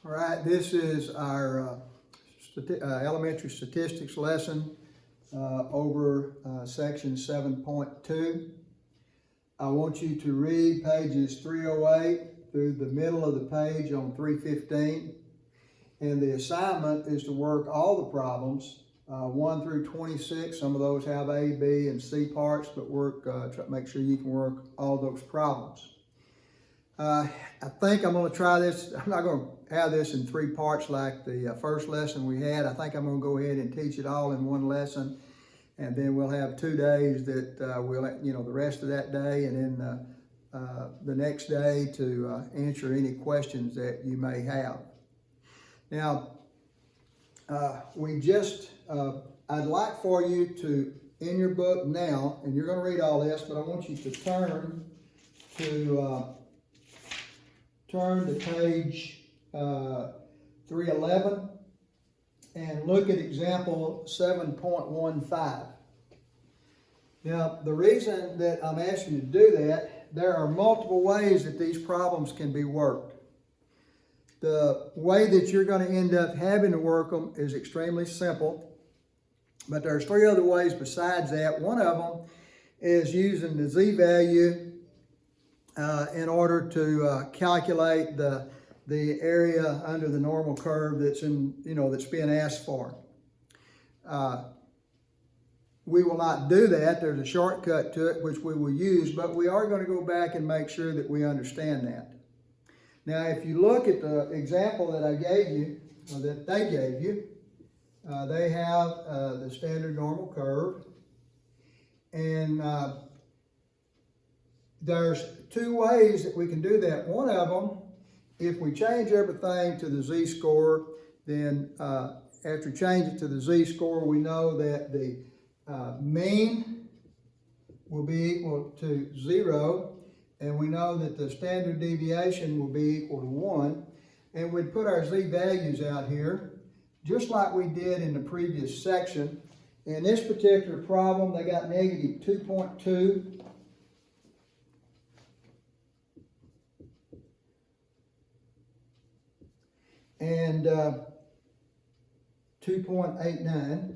All right, this is our elementary statistics lesson over section 7.2. I want you to read pages 308 through the middle of the page on 315. And the assignment is to work all the problems, 1 through 26. Some of those have A, B, and C parts, but try to make sure you can work all those problems. I think I'm going to try this. I'm not going to have this in 3 parts like the first lesson we had. I think I'm going to go ahead and teach it all in one lesson, and then we'll have 2 days that the rest of that day, and then the next day to answer any questions that you may have. Now, I'd like for you to, in your book now, and you're going to read all this, but I want you to turn to page 311 and look at example 7.15. Now, the reason that I'm asking you to do that, there are multiple ways that these problems can be worked. The way that you're going to end up having to work them is extremely simple, but there's 3 other ways besides that. One of them is using the z-value in order to calculate the area under the normal curve that's being asked for. We will not do that. There's a shortcut to it which we will use, but we are going to go back and make sure that we understand that. Now, if you look at the example that I gave you, or that they gave you, they have the standard normal curve, and there's 2 ways that we can do that. One of them, if we change everything to the z-score, then after change it to the z-score, we know that the mean will be equal to 0, and we know that the standard deviation will be equal to 1. And we'd put our z-values out here, just like we did in the previous section. In this particular problem, they got negative 2.2. And 2.89.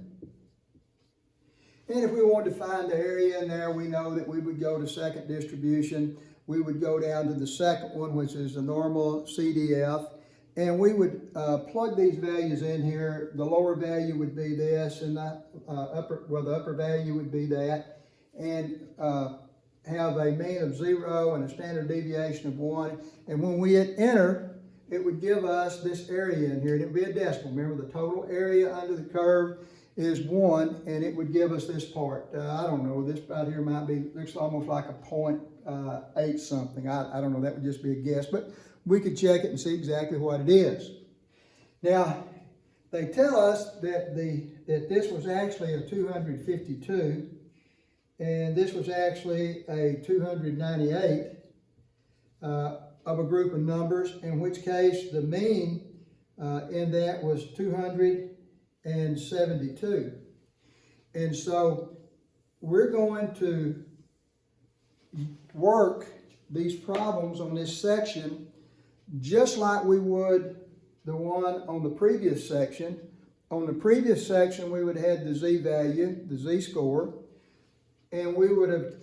And if we wanted to find the area in there, we know that we would go to second distribution. We would go down to the second one, which is the normal CDF, and we would plug these values in here. The lower value would be this, and the upper value would be that, and have a mean of 0 and a standard deviation of 1. And when we hit enter, it would give us this area in here, and it would be a decimal. Remember, the total area under the curve is 1, and it would give us this part. I don't know, this right here looks almost like a 0.8 something. I don't know, that would just be a guess, but we could check it and see exactly what it is. Now, they tell us that this was actually a 252, and this was actually a 298 of a group of numbers, in which case the mean in that was 272. And so we're going to work these problems on this section just like we would the one on the previous section. On the previous section, we would have had the z-value, the z-score, and we would have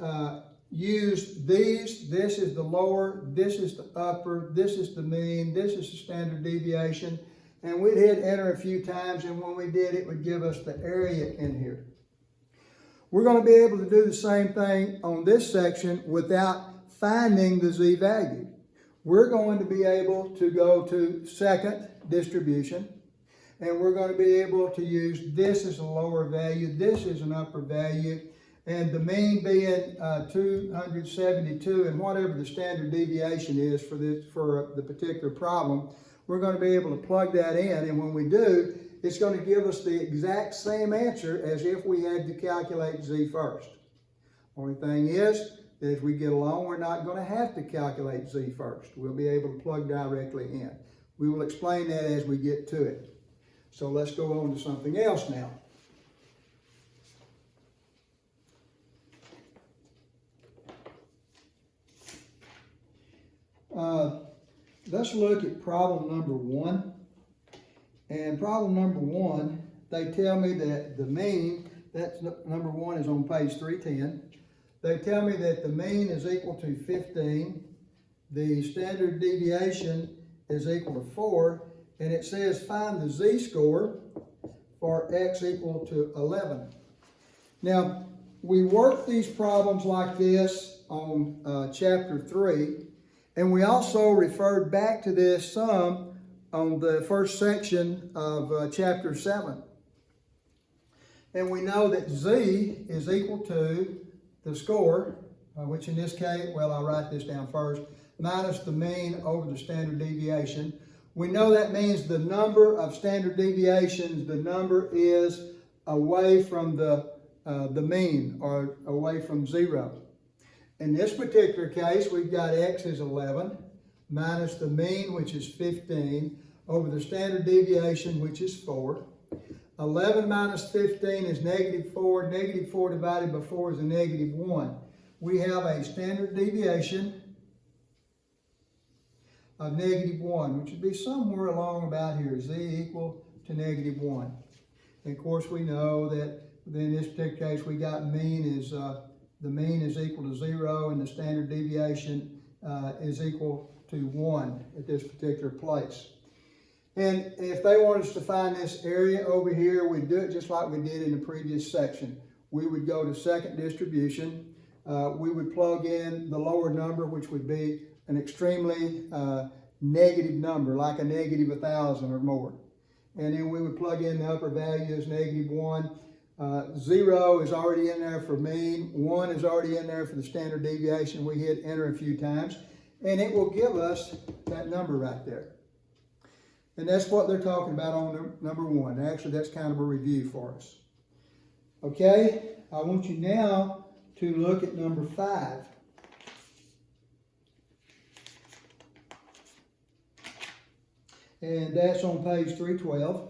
used these. This is the lower, this is the upper, this is the mean, this is the standard deviation. And we'd hit enter a few times, and when we did, it would give us the area in here. We're going to be able to do the same thing on this section without finding the z-value. We're going to be able to go to second distribution, and we're going to be able to use this as a lower value, this is an upper value, and the mean being 272, and whatever the standard deviation is for the particular problem, we're going to be able to plug that in, and when we do, it's going to give us the exact same answer as if we had to calculate z first. Only thing is, that as we get along, we're not going to have to calculate z first. We'll be able to plug directly in. We will explain that as we get to it. So let's go on to something else now. Let's look at problem number 1. And problem number 1, they tell me that the mean, that's number 1 is on page 310. They tell me that the mean is equal to 15, the standard deviation is equal to 4, and it says find the z-score for x equal to 11. Now, we worked these problems like this on chapter 3, and we also referred back to this some on the first section of chapter 7. And we know that z is equal to the score, which in this case, well, I'll write this down first, minus the mean over the standard deviation. We know that means the number of standard deviations, the number is away from the mean, or away from 0. In this particular case, we've got x is 11, minus the mean, which is 15, over the standard deviation, which is 4. 11 minus 15 is negative 4. Negative 4 divided by 4 is a negative 1. We have a standard deviation of negative 1, which would be somewhere along about here, z equal to negative 1. And of course, we know that in this particular case, we got mean is, the mean is equal to 0, and the standard deviation is equal to 1 at this particular place. And if they want us to find this area over here, we'd do it just like we did in the previous section. We would go to second distribution. We would plug in the lower number, which would be an extremely negative number, like a negative 1,000 or more. And then we would plug in the upper value as negative 1. 0 is already in there for mean. 1 is already in there for the standard deviation. We hit enter a few times, and it will give us that number right there. And that's what they're talking about on number 1. Actually, that's kind of a review for us. Okay, I want you now to look at number 5. And that's on page 312.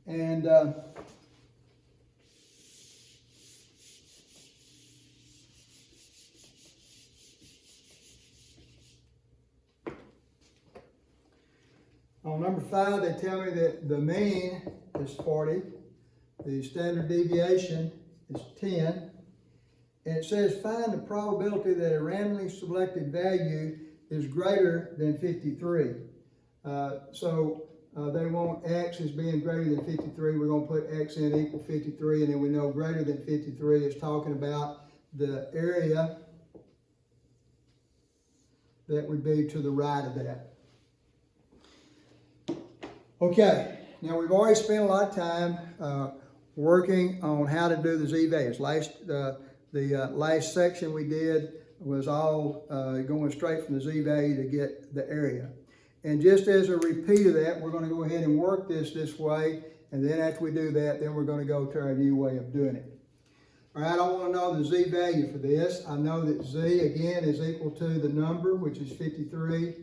And on number 5, they tell me that the mean is 40, the standard deviation is 10, and it says find the probability that a randomly selected value is greater than 53. They want x as being greater than 53. We're going to put x in equal 53, and then we know greater than 53 is talking about the area that would be to the right of that. Okay, now we've already spent a lot of time working on how to do the z-values. The last section we did was all going straight from the z-value to get the area. And just as a repeat of that, we're going to go ahead and work this way, and then after we do that, then we're going to go to our new way of doing it. All right, I want to know the z-value for this. I know that z, again, is equal to the number, which is 53,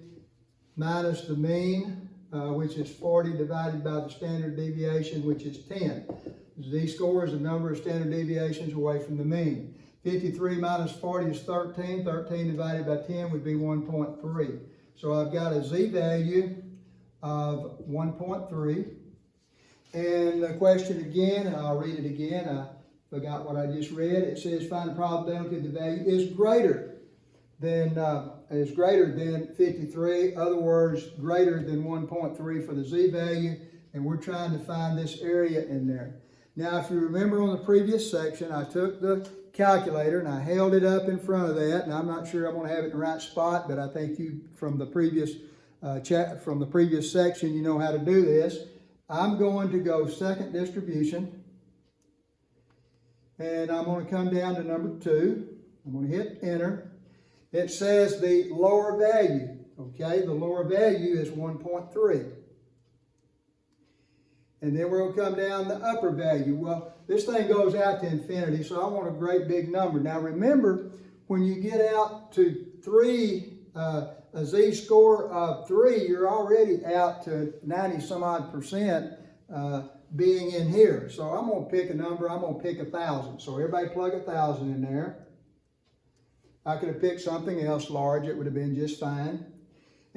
minus the mean, which is 40, divided by the standard deviation, which is 10. Z-score is the number of standard deviations away from the mean. 53 minus 40 is 13. 13 divided by 10 would be 1.3. So I've got a z-value of 1.3. And the question again, I'll read it again. I forgot what I just read. It says find the probability the value is greater than 53. Other words, greater than 1.3 for the z-value. And we're trying to find this area in there. Now, if you remember on the previous section, I took the calculator and I held it up in front of that, and I'm not sure I'm going to have it in the right spot, but I think you from the previous section you know how to do this. I'm going to go second distribution, and I'm going to come down to number 2. I'm going to hit enter. It says the lower value. Okay, the lower value is 1.3. And then we're going to come down the upper value. Well, this thing goes out to infinity, so I want a great big number. Now remember, when you get out to 3, a z-score of 3, you're already out to 90-some-odd% being in here. So I'm going to pick a number. I'm going to pick 1,000. So everybody plug 1,000 in there. I could have picked something else large. It would have been just fine.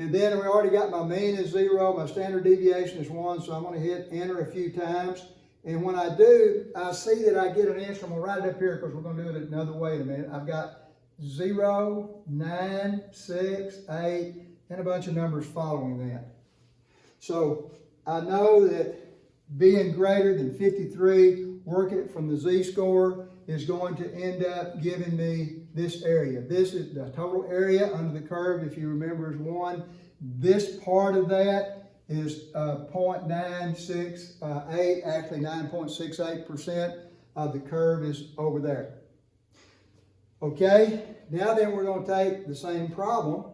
And then we already got my mean is 0, my standard deviation is 1, so I'm going to hit enter a few times. And when I do, I see that I get an answer. I'm going to write it up here because we're going to do it another way in a minute. I've got 0, 9, 6, 8, and a bunch of numbers following that. So I know that being greater than 53, working it from the z-score, is going to end up giving me this area. This is the total area under the curve, if you remember, is 1. This part of that is 0.968, actually 9.68% of the curve is over there. Okay, now then we're going to take the same problem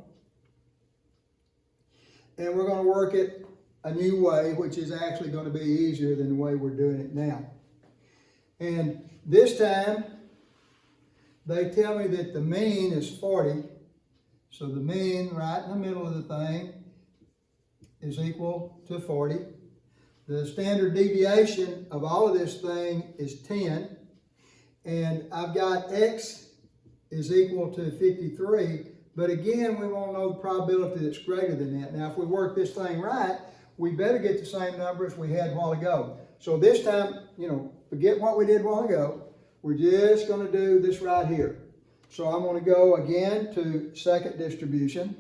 and we're going to work it a new way, which is actually going to be easier than the way we're doing it now. And this time, they tell me that the mean is 40. So the mean right in the middle of the thing is equal to 40. The standard deviation of all of this thing is 10. And I've got x is equal to 53. But again, we want to know the probability that's greater than that. Now, if we work this thing right, we better get the same number as we had a while ago. So this time, forget what we did a while ago. We're just going to do this right here. So I'm going to go again to second distribution.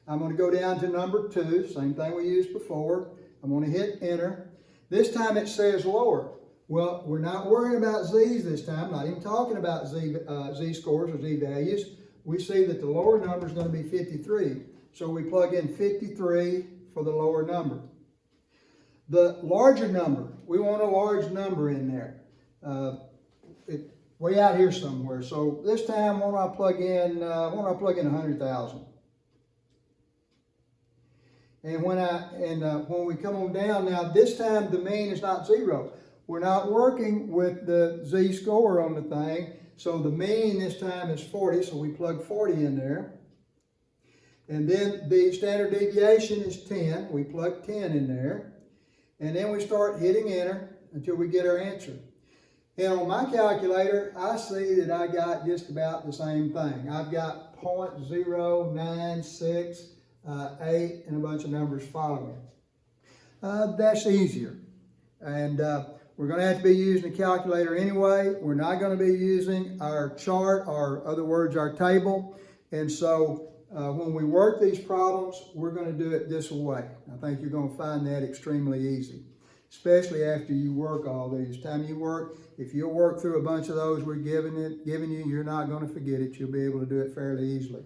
I'm going to go down to number 2, same thing we used before. I'm going to hit enter. This time it says lower. Well, we're not worrying about z's this time, not even talking about z-scores or z-values. We see that the lower number is going to be 53. So we plug in 53 for the lower number. The larger number, we want a large number in there. Way out here somewhere. So this time, when I plug in 100,000. And when we come on down now, this time the mean is not 0. We're not working with the z-score on the thing. So the mean this time is 40. So we plug 40 in there. And then the standard deviation is 10. We plug 10 in there. And then we start hitting enter until we get our answer. And on my calculator, I see that I got just about the same thing. I've got 0.0968 and a bunch of numbers following. That's easier. And we're going to have to be using a calculator anyway. We're not going to be using our chart, or in other words, our table. And so when we work these problems, we're going to do it this way. I think you're going to find that extremely easy, especially after you work all these. Time you work, if you'll work through a bunch of those we're giving you, you're not going to forget it. You'll be able to do it fairly easily.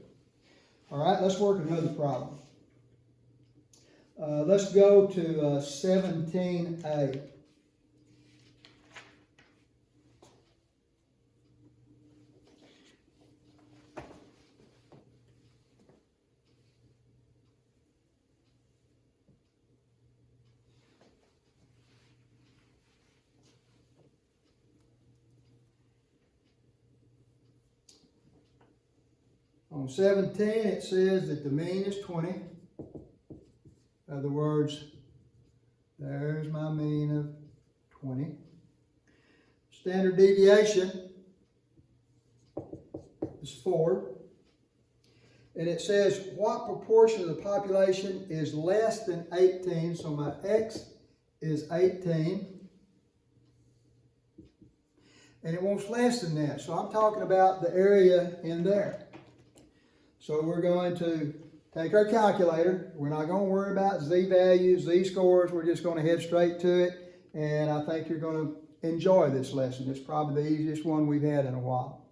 All right, let's work another problem. Let's go to 17A. On 17, it says that the mean is 20. In other words, there's my mean of 20. Standard deviation is 4. And it says what proportion of the population is less than 18. So my x is 18. And it wants less than that. So I'm talking about the area in there. So we're going to take our calculator. We're not going to worry about z-values, z-scores. We're just going to head straight to it. And I think you're going to enjoy this lesson. It's probably the easiest one we've had in a while.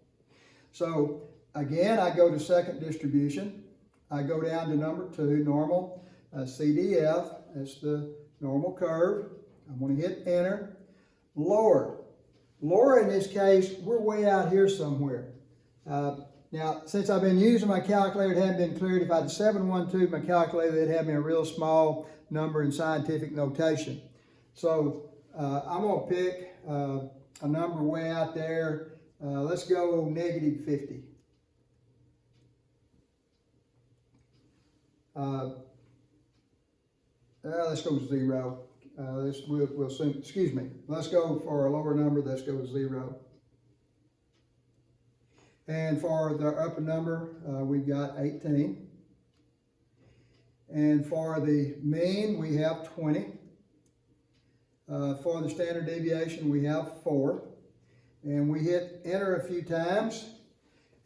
So again, I go to second distribution. I go down to number 2, normal, CDF. That's the normal curve. I'm going to hit enter. Lower. Lower in this case, we're way out here somewhere. Now, since I've been using my calculator, it hadn't been cleared. If I had 7.2, my calculator, it'd have me a real small number in scientific notation. So I'm going to pick a number way out there. Let's go negative 50. Let's go 0. We'll soon, excuse me. Let's go for a lower number. Let's go 0. And for the upper number, we've got 18. And for the mean, we have 20. For the standard deviation, we have 4. And we hit enter a few times.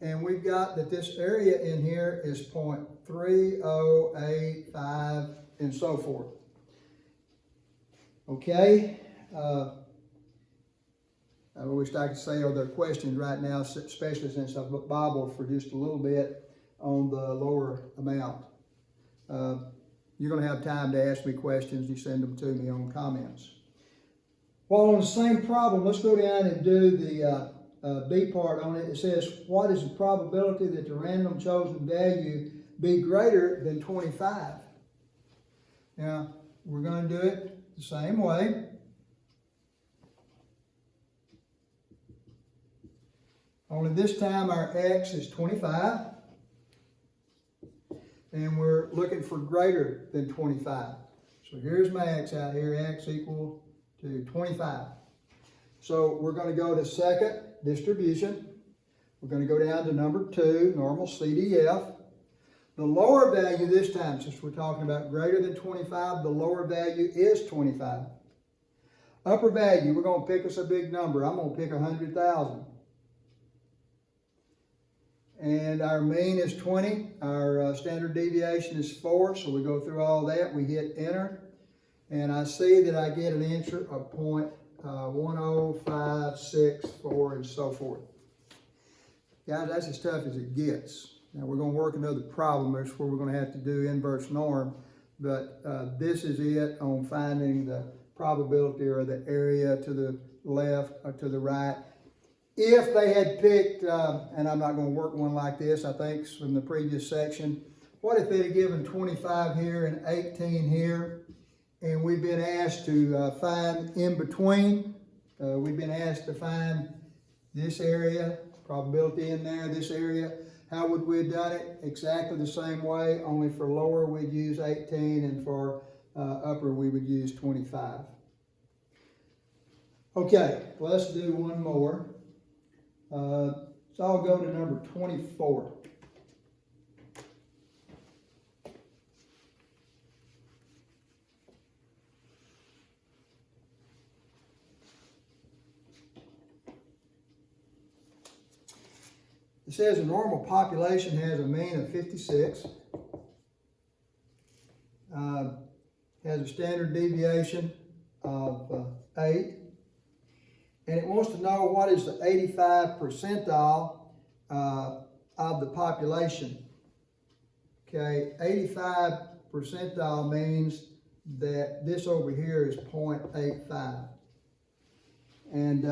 And we've got that this area in here is 0.3085 and so forth. Okay. I wish I could say are there questions right now, especially since I've bobbled for just a little bit on the lower amount. You're going to have time to ask me questions. You send them to me on comments. While on the same problem, let's go down and do the B part on it. It says, what is the probability that the random chosen value be greater than 25? Now, we're going to do it the same way. Only this time our x is 25. And we're looking for greater than 25. So here's my x out here, x equal to 25. So we're going to go to second distribution. We're going to go down to number 2, normal CDF. The lower value this time, since we're talking about greater than 25, the lower value is 25. Upper value, we're going to pick us a big number. I'm going to pick 100,000. And our mean is 20. Our standard deviation is 4. So we go through all that. We hit enter. And I see that I get an answer of 0.10564 and so forth. Guys, that's as tough as it gets. Now we're going to work another problem. That's where we're going to have to do inverse norm. But this is it on finding the probability or the area to the left or to the right. If they had picked, and I'm not going to work one like this, I think from the previous section, what if they'd have given 25 here and 18 here, and we've been asked to find in between. We've been asked to find this area, probability in there, this area. How would we have done it? Exactly the same way, only for lower we'd use 18 and for upper we would use 25. Okay, let's do one more. So I'll go to number 24. It says a normal population has a mean of 56, has a standard deviation of 8, and it wants to know what is the 85 percentile of the population. Okay, 85 percentile means that this over here is 0.85. And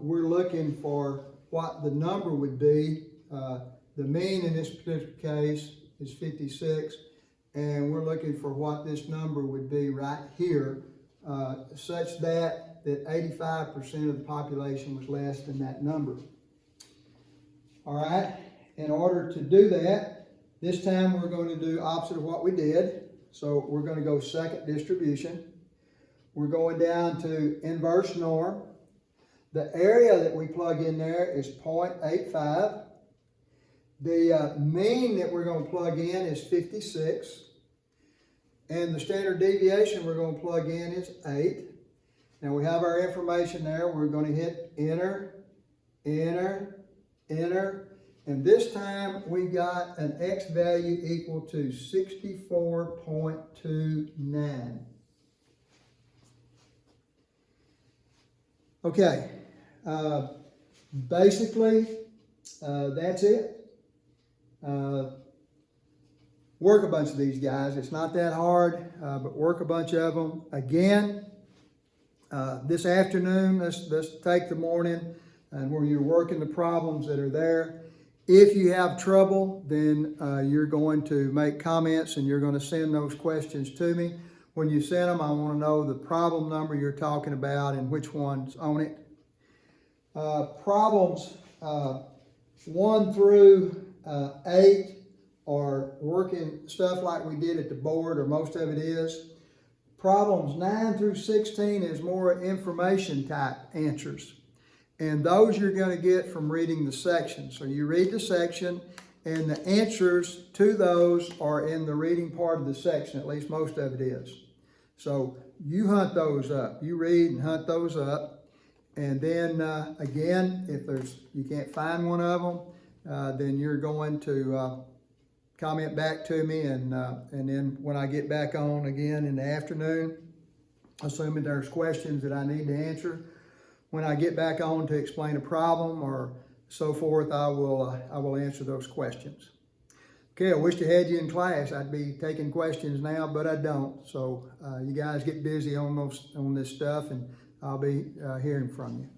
we're looking for what the number would be. The mean in this particular case is 56, and we're looking for what this number would be right here, such that 85% of the population was less than that number. All right, in order to do that, this time we're going to do opposite of what we did. So we're going to go second distribution. We're going down to inverse norm. The area that we plug in there is 0.85. The mean that we're going to plug in is 56. And the standard deviation we're going to plug in is 8. Now we have our information there. We're going to hit enter, enter, enter. And this time we got an x value equal to 64.29. Okay, basically that's it. Work a bunch of these guys. It's not that hard, but work a bunch of them. Again, this afternoon, let's take the morning and where you're working the problems that are there. If you have trouble, then you're going to make comments and you're going to send those questions to me. When you send them, I want to know the problem number you're talking about and which one's on it. Problems 1 through 8 are working stuff like we did at the board, or most of it is. Problems 9 through 16 is more information type answers. And those you're going to get from reading the section. So you read the section and the answers to those are in the reading part of the section, at least most of it is. So you hunt those up. You read and hunt those up. And then again, if you can't find one of them, then you're going to comment back to me, and then when I get back on again in the afternoon, assuming there's questions that I need to answer, when I get back on to explain a problem or so forth, I will answer those questions. Okay, I wish I had you in class. I'd be taking questions now, but I don't. So you guys get busy on this stuff, and I'll be hearing from you.